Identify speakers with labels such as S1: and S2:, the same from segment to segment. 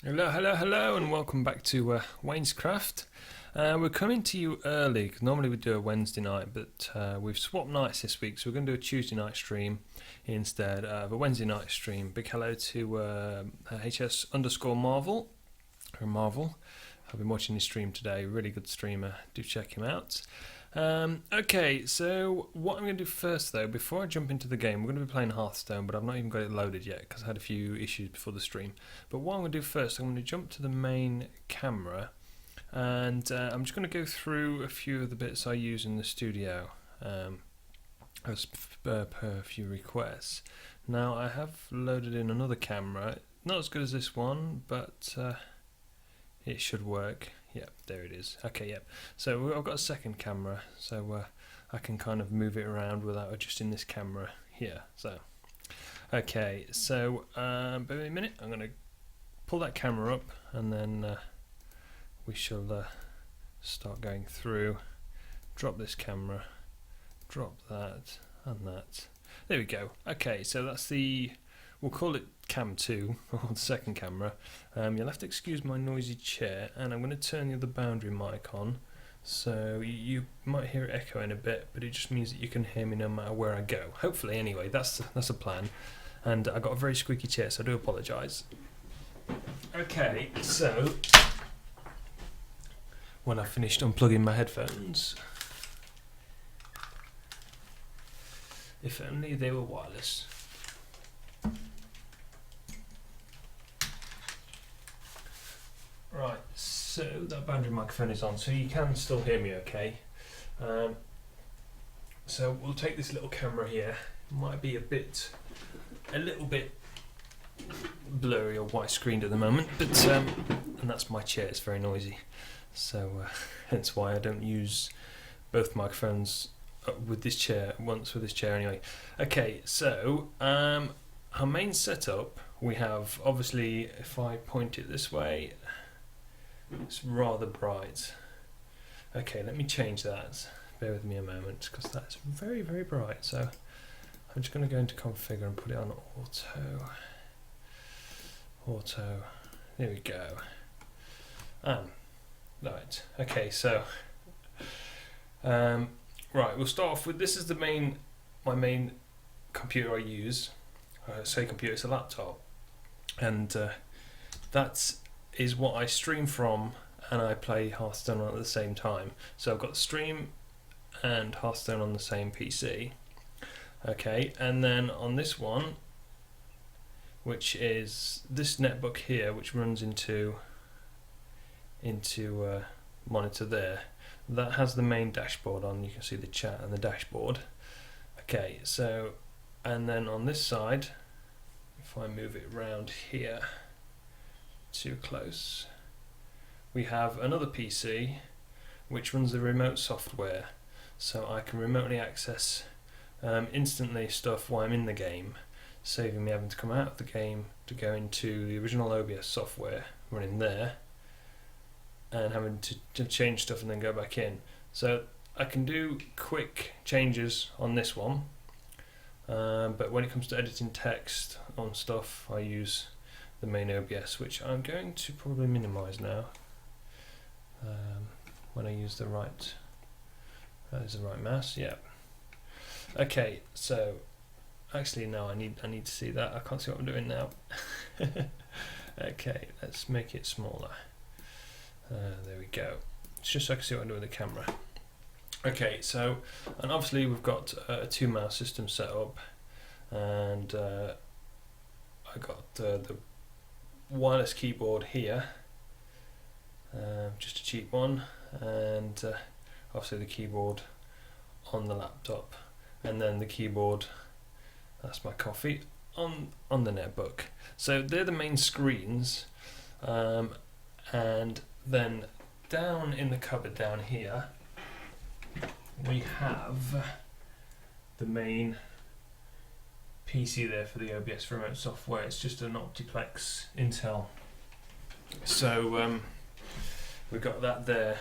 S1: Hello, and welcome back to WaynesCraft. We're coming to you early. 'Cause normally we do a Wednesday night, but we've swapped nights this week, so we're going to do a Tuesday night stream instead of a Wednesday night stream. Big hello to HS underscore Marvel, or Marvel. I've been watching his stream today. Really good streamer. Do check him out. Okay, so what I'm going to do first, though, before I jump into the game, we're going to be playing Hearthstone, but I've not even got it loaded yet because I had a few issues before the stream. But what I'm going to do first, I'm going to jump to the main camera, and I'm just going to go through a few of the bits I use in the studio as per a few requests. Now, I have loaded in another camera, not as good as this one, but it should work. Yep, there it is. Okay, yep. So I've got a second camera, so I can kind of move it around without adjusting this camera here. So, okay, so bear with me a minute. I'm going to pull that camera up, and then we shall start going through. Drop this camera, drop that, and that. There we go. Okay, so that's the... We'll call it Cam 2, or the second camera. You'll have to excuse my noisy chair, and I'm going to turn the other boundary mic on, so you might hear it echoing a bit, but it just means that you can hear me no matter where I go. Hopefully, anyway, that's a plan. And I got a very squeaky chair, so I do apologise. Okay, so when I finished unplugging my headphones, if only they were wireless. Right, so that boundary microphone is on, so you can still hear me okay. So we'll take this little camera here. It might be a little bit blurry or white screened at the moment, but and that's my chair, it's very noisy. So hence why I don't use both microphones with this chair, once with this chair anyway. Okay, so our main setup, we have, obviously, if I point it this way, it's rather bright. Okay, let me change that. Bear with me a moment, because that's very, very bright. So I'm just going to go into configure and put it on auto. There we go. Right. Okay, so right, we'll start off with, this is my main computer I use. I say computer, it's a laptop, and that's is what I stream from, and I play Hearthstone on at the same time. So I've got stream and Hearthstone on the same PC. Okay, and then on this one, which is this netbook here, which runs into monitor there, that has the main dashboard on. You can see the chat and the dashboard. Okay, so, and then on this side, if I move it around here, too close, we have another PC which runs the remote software, so I can remotely access instantly stuff while I'm in the game, saving me having to come out of the game to go into the original OBS software running there and having to change stuff and then go back in. So I can do quick changes on this one, but when it comes to editing text on stuff, I use the main OBS, which I'm going to probably minimize now when I use the right mouse. Yeah. Okay, so actually no, I need to see that. I can't see what I'm doing now. Okay, let's make it smaller. There we go. It's just so I can see what I'm doing with the camera. Okay, so, and obviously we've got a 2-mouse system set up, and I got the wireless keyboard here, just a cheap one, and obviously the keyboard on the laptop, and then the keyboard, that's my coffee, on the netbook. So they're the main screens, and then down in the cupboard down here we have the main PC there for the OBS remote software. It's just an Optiplex Intel. So we've got that there.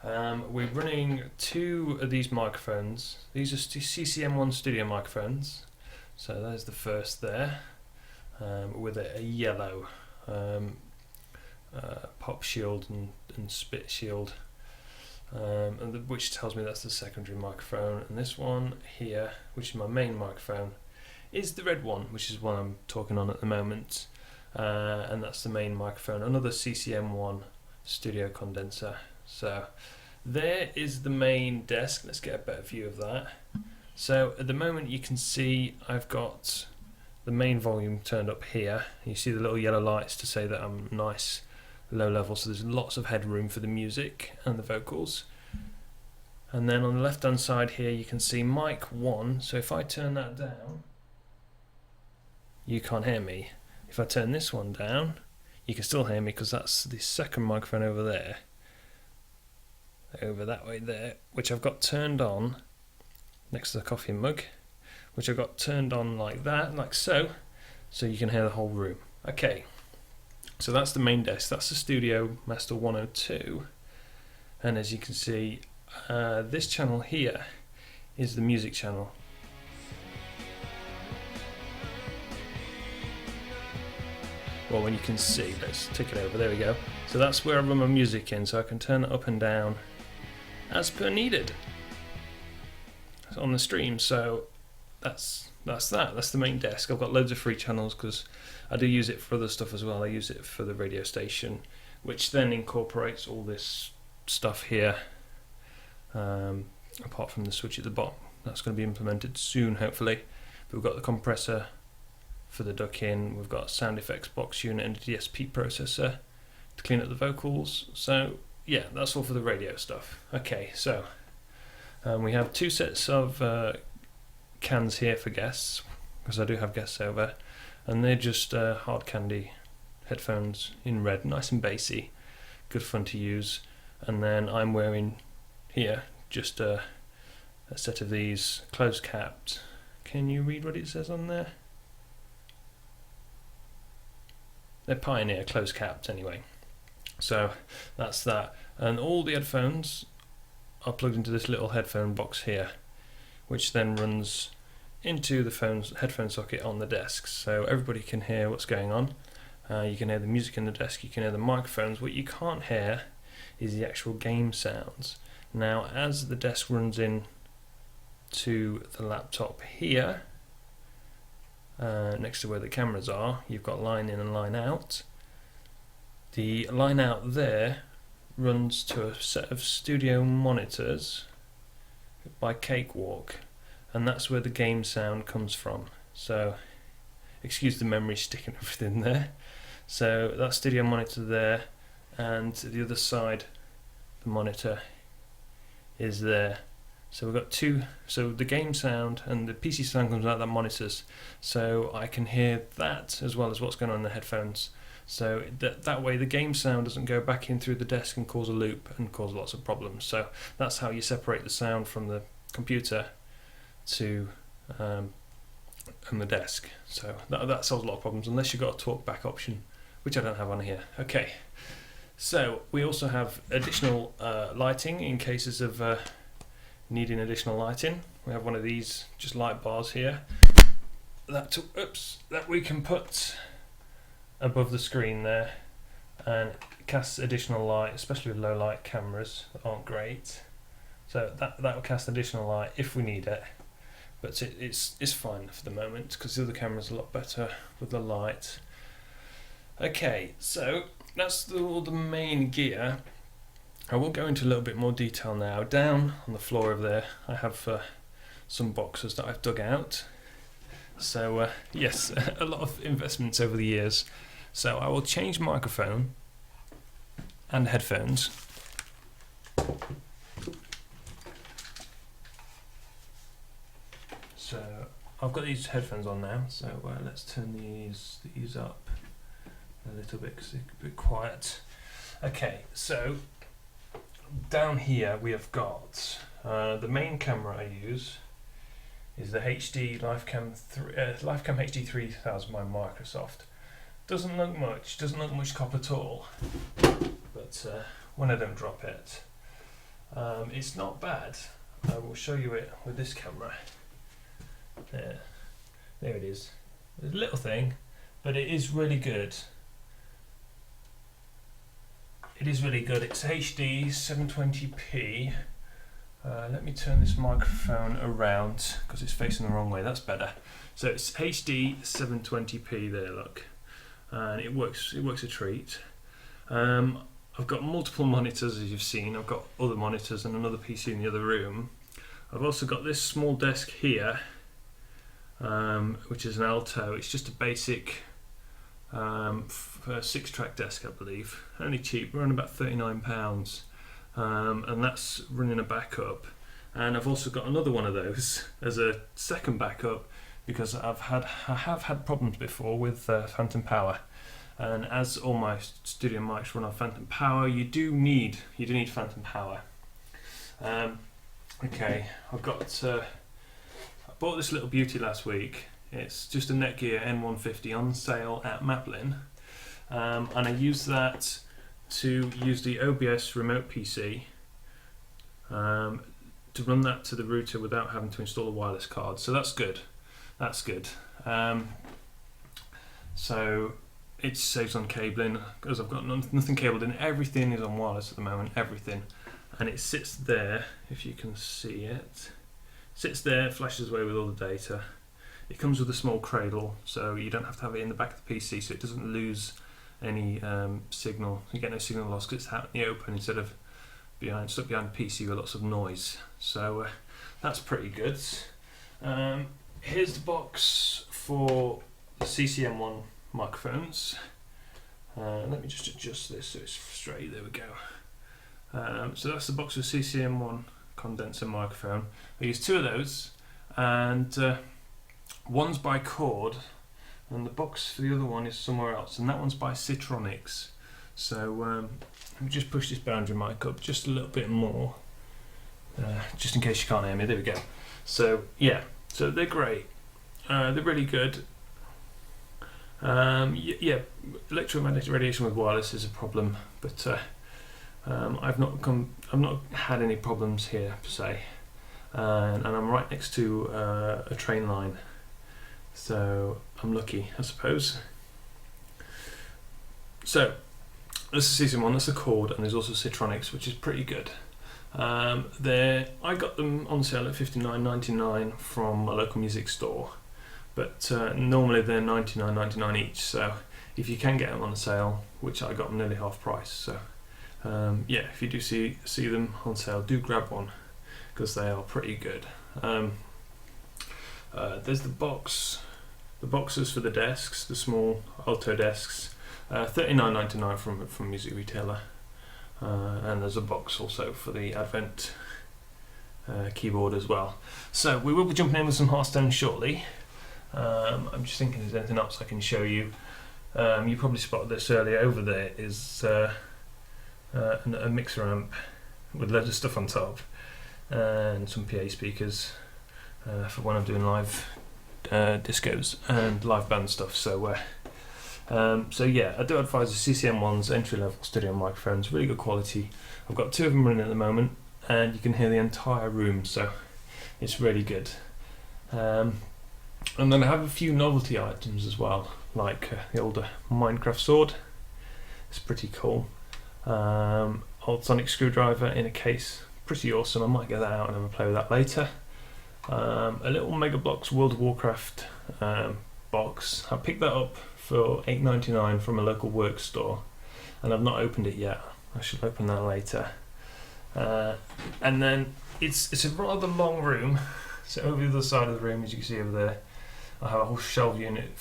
S1: We're running 2 of these microphones. These are CCM1 studio microphones. So there's the first there, with a yellow pop shield and spit shield, which tells me that's the secondary microphone. And this one here, which is my main microphone, is the red one, which is what I'm talking on at the moment, and that's the main microphone. Another CCM1 studio condenser. So there is the main desk. Let's get a better view of that. So at the moment you can see I've got the main volume turned up here. You see the little yellow lights to say that I'm nice low level, so there's lots of headroom for the music and the vocals. And then on the left hand side here you can see mic 1, so if I turn that down you can't hear me. If I turn this one down you can still hear me, because that's the second microphone over there, over that way there, which I've got turned on next to the coffee mug, which I've got turned on like that, like so you can hear the whole room. Okay, so that's the main desk, that's the Studio Master 102, and as you can see this channel here is the music channel. Well, when you can see, let's tick it over, there we go. So that's where I run my music in, so I can turn it up and down as per needed on the stream. So that's the main desk. I've got loads of free channels because I do use it for other stuff as well. I use it for the radio station, which then incorporates all this stuff here, apart from the switch at the bottom. That's going to be implemented soon, hopefully. But we've got the compressor for the duck in, we've got a sound effects box unit and a DSP processor to clean up the vocals. So yeah, that's all for the radio stuff. Okay, so we have two sets of cans here for guests, because I do have guests over, and they're just hard candy headphones in red, nice and bassy, good fun to use. And then I'm wearing here just a set of these closed capped. Can you read what it says on there? They're Pioneer closed capped anyway. So that's that. And all the headphones are plugged into this little headphone box here, which then runs into the headphone socket on the desk, so everybody can hear what's going on. You can hear the music in the desk, you can hear the microphones. What you can't hear is the actual game sounds. Now, as the desk runs in to the laptop here, next to where the cameras are, you've got line in and line out. The line out there runs to a set of studio monitors by Cakewalk, and that's where the game sound comes from. So excuse the memory sticking everything there. So that studio monitor there, and the other side the monitor is there. So we've got two, so the game sound and the PC sound comes out of the monitors, so I can hear that as well as what's going on in the headphones. So that way the game sound doesn't go back in through the desk and cause a loop and cause lots of problems. So that's how you separate the sound from the computer to and the desk. So that solves a lot of problems, unless you've got a talk back option, which I don't have on here. Okay, so we also have additional lighting in cases of needing additional lighting. We have one of these just light bars here that we can put above the screen there, and casts additional light, especially with low light cameras that aren't great. So that will cast additional light if we need it, but it's fine for the moment because the other camera's a lot better with the light. Okay, so that's all the main gear. I will go into a little bit more detail now. Down on the floor over there I have some boxes that I've dug out. So yes, a lot of investments over the years. So I will change microphone and headphones. So I've got these headphones on now, so let's turn these up a little bit because they're a bit quiet. Okay, so down here we have got the main camera I use is the HD Lifecam HD 3000 by Microsoft. Doesn't look much copper at all, but when I don't drop it, it's not bad. I will show you it with this camera. There it is. It's a little thing, but it is really good. it is really good. It's HD 720p. Let me turn this microphone around because it's facing the wrong way. That's better. So it's HD 720p there, look, and it works. It works a treat. I've got multiple monitors, as you've seen. I've got other monitors and another PC in the other room. I've also got this small desk here, which is an Alto. It's just a basic 6-track desk, I believe. Only cheap, around about £39, and that's running a backup. And I've also got another one of those as a second backup because I have had problems before with phantom power. And as all my studio mics run on phantom power, you do need phantom power. Okay, I bought this little beauty last week. It's just a Netgear N150 on sale at Maplin, and I used that to use the OBS remote PC to run that to the router without having to install a wireless card. So that's good. That's good. So it saves on cabling because I've got nothing cabled in. Everything is on wireless at the moment. Everything, and it sits there. If you can see it, sits there, flashes away with all the data. It comes with a small cradle, so you don't have to have it in the back of the PC, so it doesn't lose any signal. You get no signal loss because it's out in the open instead of stuck behind the PC with lots of noise. So that's pretty good. Here's the box for the CCM1 microphones. Let me just adjust this so it's straight. There we go. So that's the box for CCM1 condenser microphone. I use 2 of those, and one's by Cord, and the box for the other one is somewhere else, and that one's by Citronics. So let me just push this boundary mic up just a little bit more, just in case you can't hear me. There we go. So yeah, so they're great. They're really good. Yeah, electromagnetic radiation with wireless is a problem, but I've not had any problems here per se, and I'm right next to a train line, so I'm lucky, I suppose. So this is CCM1, that's a Cord, and there's also Citronics, which is pretty good. I got them on sale at $59.99 from a local music store, but normally they're $99.99 each. So if you can get them on sale, which I got them nearly half price, so yeah, if you do see them on sale, do grab one because they are pretty good. There's the boxes for the desks, the small Alto desks, $39.99 from a music retailer, and there's a box also for the Advent keyboard as well. So we will be jumping in with some Hearthstone shortly. I'm just thinking if there's anything else I can show you. You probably spotted this earlier. Over there is a mixer amp with loads of stuff on top and some PA speakers for when I'm doing live discos and live band stuff. So yeah, I do advise the CCM1's entry-level studio microphones, really good quality. I've got 2 of them running at the moment, and you can hear the entire room, so it's really good. And then I have a few novelty items as well, like the older WaynesCraft sword. It's pretty cool. Old sonic screwdriver in a case, pretty awesome. I might get that out and have a play with that later. A little Mega Bloks World of Warcraft box. I picked that up for $8.99 from a local work store, and I've not opened it yet. I should open that later. And then it's a rather long room. So over the other side of the room, as you can see over there, I have a whole shelf unit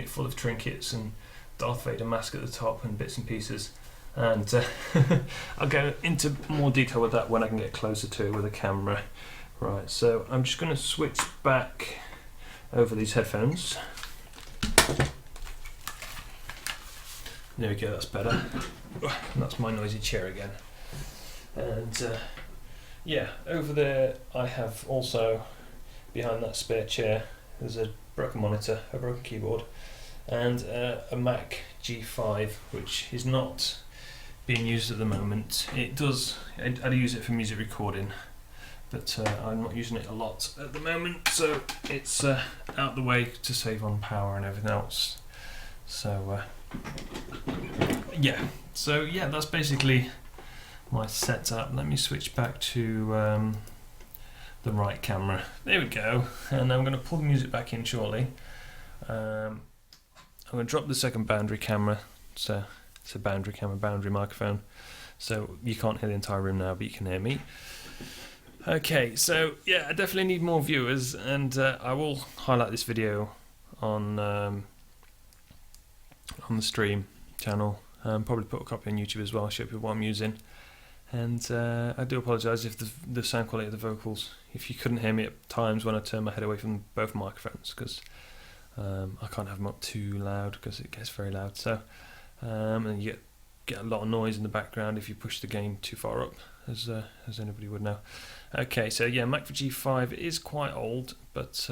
S1: full of trinkets and Darth Vader mask at the top and bits and pieces. And I'll go into more detail with that when I can get closer to it with a camera. Right, so I'm just going to switch back over these headphones. There we go, that's better. And that's my noisy chair again. And yeah, over there I have also, behind that spare chair, there's a broken monitor, a broken keyboard, and a Mac G5, which is not being used at the moment. I do use it for music recording, but I'm not using it a lot at the moment, so it's out the way to save on power and everything else. So yeah, So yeah, that's basically my setup. Let me switch back to the right camera. There we go. And I'm going to pull the music back in shortly. I'm going to drop the second boundary camera. So it's a boundary camera, boundary microphone. So you can't hear the entire room now, but you can hear me. Okay, so yeah, I definitely need more viewers, and I will highlight this video on the stream channel. Probably put a copy on YouTube as well, show people what I'm using. And I do apologise if the sound quality of the vocals, if you couldn't hear me at times when I turn my head away from both microphones, because I can't have them up too loud because it gets very loud. So and you get a lot of noise in the background if you push the gain too far up, as anybody would know. Okay, so yeah, Mac for G5 is quite old, but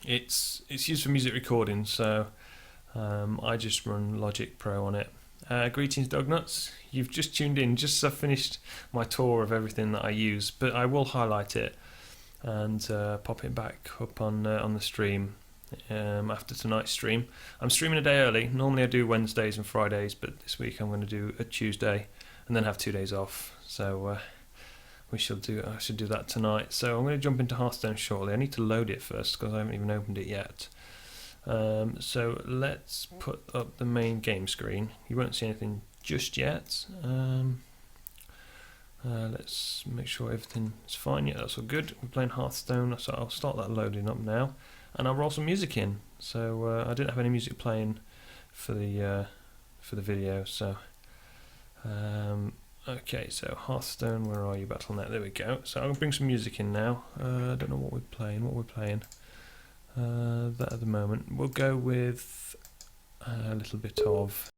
S1: it's used for music recording, so I just run Logic Pro on it. Greetings, Dognuts. You've just tuned in just as I finished my tour of everything that I use, but I will highlight it and pop it back up on the stream after tonight's stream. I'm streaming a day early. Normally I do Wednesdays and Fridays, but this week I'm going to do a Tuesday and then have 2 days off. So I should do that tonight. So I'm going to jump into Hearthstone shortly. I need to load it first because I haven't even opened it yet. So let's put up the main game screen. You won't see anything just yet. Let's make sure everything's fine. Yeah, that's all good. We're playing Hearthstone, so I'll start that loading up now, and I'll roll some music in. So I didn't have any music playing for the video. So okay, so Hearthstone, where are you, Battle.net? There we go. So I'm gonna bring some music in now. I don't know what we're playing. That at the moment. We'll go with a little bit of